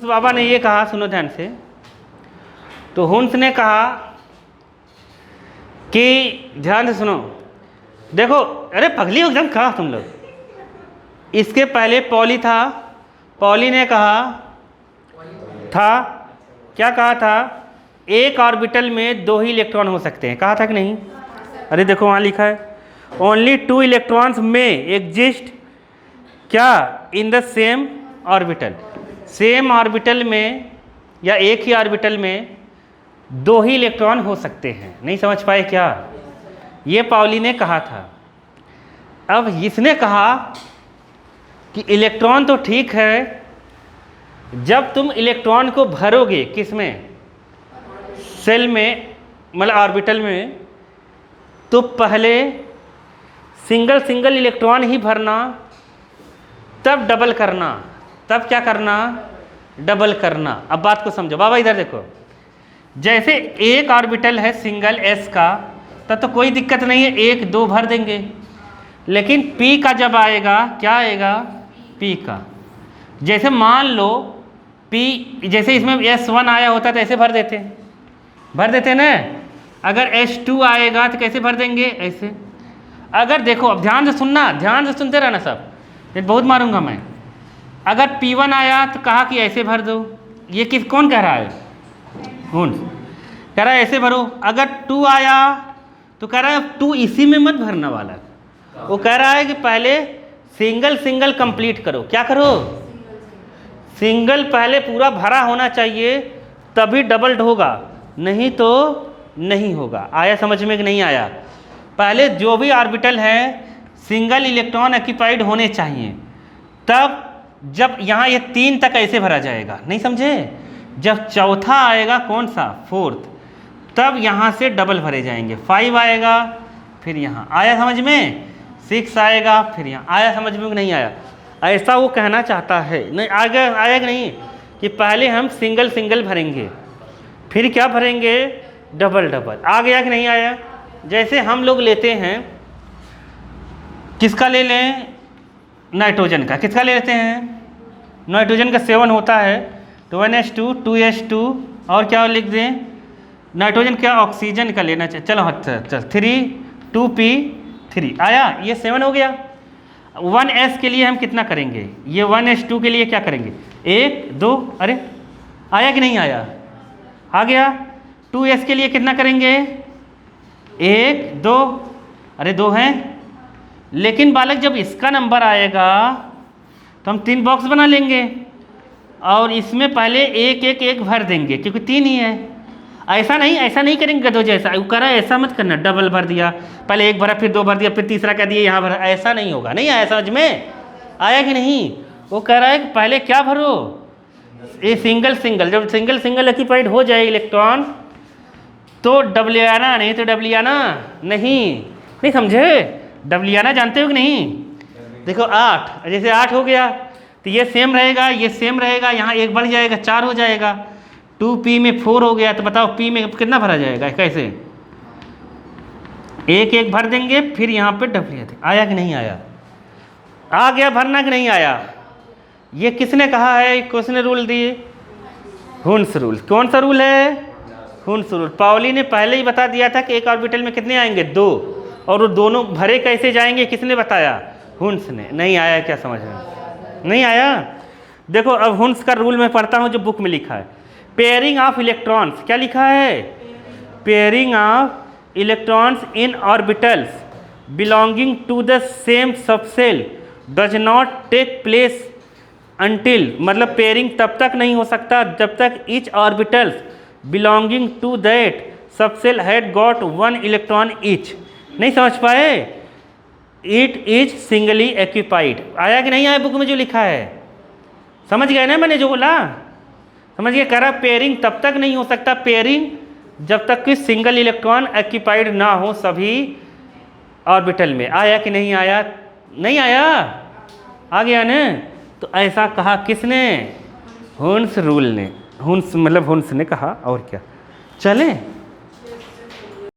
बाबा ने ये कहा, सुनो ध्यान से। तो हुन्स ने कहा कि ध्यान से सुनो, देखो, अरे पगली हो एकदम कहा तुम लोग। इसके पहले पॉली था, पॉली ने कहा था, क्या कहा था, एक ऑर्बिटल में 2 ही इलेक्ट्रॉन हो सकते हैं, कहा था कि नहीं? अरे देखो वहाँ लिखा है, ओनली 2 इलेक्ट्रॉन्स में एग्जिस्ट क्या in the same orbital. Same orbital में या एक ही ऑर्बिटल में 2 ही इलेक्ट्रॉन हो सकते हैं। नहीं समझ पाए क्या? ये पाउली ने कहा था। अब इसने कहा कि इलेक्ट्रॉन तो ठीक है, जब तुम इलेक्ट्रॉन को भरोगे किस में, सेल में, मतलब ऑर्बिटल में, तो पहले सिंगल सिंगल इलेक्ट्रॉन ही भरना, तब डबल करना, तब क्या करना, डबल करना। अब बात को समझो बाबा, इधर देखो, जैसे एक ऑर्बिटल है सिंगल s का, तब तो कोई दिक्कत नहीं है, 1 2 भर देंगे। लेकिन p का जब आएगा, क्या आएगा, p का, जैसे मान लो p, जैसे इसमें s1 आया होता तो ऐसे भर देते ना। अगर s2 आएगा तो कैसे भर देंगे, ऐसे। अगर देखो, अब ध्यान से सुनना, ध्यान से सुनते रहना सब, ये बहुत मारूंगा मैं। अगर p1 आया तो कहा कि ऐसे भर दो। ये कौन कह रहा है, हुन्स कह रहा है ऐसे भरो। अगर 2 आया तो कह रहा है 2 इसी में मत भरना वाला, वो कह रहा है कि पहले सिंगल सिंगल कंप्लीट करो। क्या करो, सिंगल पहले पूरा भरा होना चाहिए, तभी डबल होगा, नहीं तो नहीं होगा। आया समझ में कि नहीं आया? पहले जो भी ऑर्बिटल है सिंगल इलेक्ट्रॉन ऑक्यूपाइड होने चाहिए, तब जब यहाँ ये 3 तक ऐसे भरा जाएगा। नहीं समझे? जब चौथा आएगा, कौन सा, 4th, तब यहाँ से डबल भरे जाएंगे। 5 आएगा, फिर यहाँ आया समझ में, 6 आएगा, फिर यहाँ आया समझ में कि नहीं आया? ऐसा वो कहना चाहता है। नहीं आया कि नहीं, कि पहले हम सिंगल सिंगल भरेंगे, फिर क्या भरेंगे, डबल डबल। आ गया कि नहीं आया? जैसे हम लोग लेते हैं, किसका ले लें, नाइट्रोजन का। किसका ले लेते हैं, नाइट्रोजन का 7 होता है, तो 1s2 2s2 और क्या लिख दें, नाइट्रोजन क्या, ऑक्सीजन का लेना चाहिए। चलो चल 3 2p3 आया, ये 7 हो गया। 1s के लिए हम कितना करेंगे, ये 1s2 के लिए क्या करेंगे, 1 2, अरे आया कि नहीं आया, आ गया। 2s के लिए कितना करेंगे, 1 2, अरे 2 हैं। लेकिन बालक जब इसका नंबर आएगा तो हम 3 बॉक्स बना लेंगे और इसमें पहले 1 1 1 भर देंगे, क्योंकि 3 ही है। ऐसा नहीं करेंगे गधो जैसा, वो करा ऐसा मत करना, डबल भर दिया, पहले 1 भरा, फिर 2 भर दिया, फिर तीसरा कह दिया यहाँ भरा, ऐसा नहीं होगा। नहीं आया समझ में, आया कि नहीं? वो कह रहा है कि पहले क्या भरो, ये सिंगल सिंगल, जब सिंगल सिंगल ऑक्यूपाइड हो जाए इलेक्ट्रॉन तो डबलियाना, नहीं तो डबलियाना नहीं समझे? डबलियाना जानते हो कि नहीं? देखो 8, जैसे 8 हो गया तो ये सेम रहेगा, ये सेम रहेगा, यहाँ 1 बढ़ जाएगा, 4 हो जाएगा। 2p में 4 हो गया, तो बताओ p में कितना भरा जाएगा, कैसे, 1 1 भर देंगे, फिर यहाँ पे डबलिया। आया कि नहीं आया? आ गया भरना कि नहीं आया? ये किसने कहा है, किसने रूल दिए, हुन्स रूल। कौन सा रूल है, हुन्स रूल। पाउली ने पहले ही बता दिया था कि एक ऑर्बिटल में कितने आएंगे, 2, और वो दोनों भरे कैसे जाएंगे, किसने बताया, हुन्स ने। नहीं आया क्या समझ में, नहीं आया? देखो अब हुन्स का रूल मैं पढ़ता हूँ जो बुक में लिखा है। पेयरिंग ऑफ इलेक्ट्रॉन्स, क्या लिखा है, pairing of electrons in orbitals belonging to the same subshell does not take place until, मतलब पेयरिंग तब तक नहीं हो सकता जब तक each orbitals belonging to that subshell had got 1 electron each. नहीं समझ पाए? It is singly occupied. आया कि नहीं आया बुक में जो लिखा है? समझ गए ना मैंने जो बोला? समझिए, कह रहा पेयरिंग तब तक नहीं हो सकता, पेयरिंग जब तक कि सिंगल इलेक्ट्रॉन एक्यूपाइड ना हो सभी ऑर्बिटल में। आया कि नहीं आया? नहीं आया, आ गया ना? तो ऐसा कहा किसने, हुन्स रूल ने, हुन्स मतलब हुन्स ने कहा। और क्या, चलें।